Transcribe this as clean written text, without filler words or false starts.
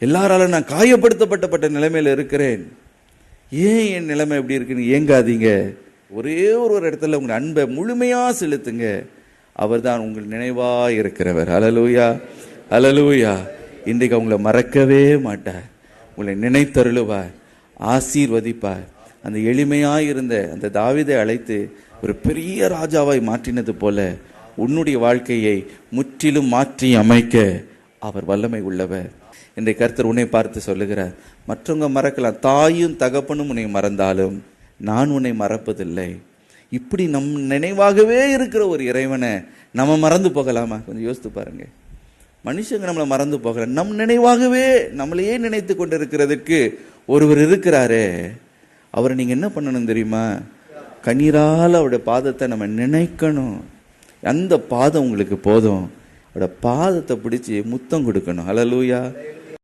எல்லாராலும் நான் காயப்படுத்தப்பட்ட நிலைமையில் இருக்கிறேன். ஏன் என் நிலைமை எப்படி இருக்குன்னு ஏங்காதீங்க. ஒரே ஒரு இடத்துல உங்கள் அன்பை முழுமையாக செலுத்துங்க. அவர் தான் உங்கள் நினைவாக இருக்கிறவர். ஹல்லேலூயா, ஹல்லேலூயா. இன்றைக்கு அவங்கள மறக்கவே மாட்டார். உங்களை நினைத்தருளுவார், ஆசீர்வதிப்பார். அந்த எளிமையாக இருந்த அந்த தாவீதை அழைத்து ஒரு பெரிய ராஜாவாய் மாற்றினது போல உன்னுடைய வாழ்க்கையை முற்றிலும் மாற்றி அமைக்க அவர் வல்லமை உள்ளவர். இன்றைக்கு கர்த்தர் உன்னை பார்த்து சொல்லுகிறார், மற்றவங்க மறக்கலாம், தாயும் தகப்பனும் உன்னை மறந்தாலும் நான் உன்னை மறப்பதில்லை. இப்படி நம் நினைவாகவே இருக்கிற ஒரு இறைவனை நம்ம மறந்து போகலாமா? கொஞ்சம் யோசித்து பாருங்க. மனுஷங்க நம்மளை மறந்து போகலாம், நம் நினைவாகவே நம்மளையே நினைத்து கொண்டு இருக்கிறதுக்கு ஒருவர் இருக்கிறாரே, அவரை நீங்க என்ன பண்ணணும் தெரியுமா? கண்ணீரால் அவருடைய பாதத்தை நம்ம நினைக்கணும். அந்த பாதம் உங்களுக்கு போதும். அவரோட பாதத்தை பிடிச்சி முத்தம் கொடுக்கணும். ஹல்லேலூயா.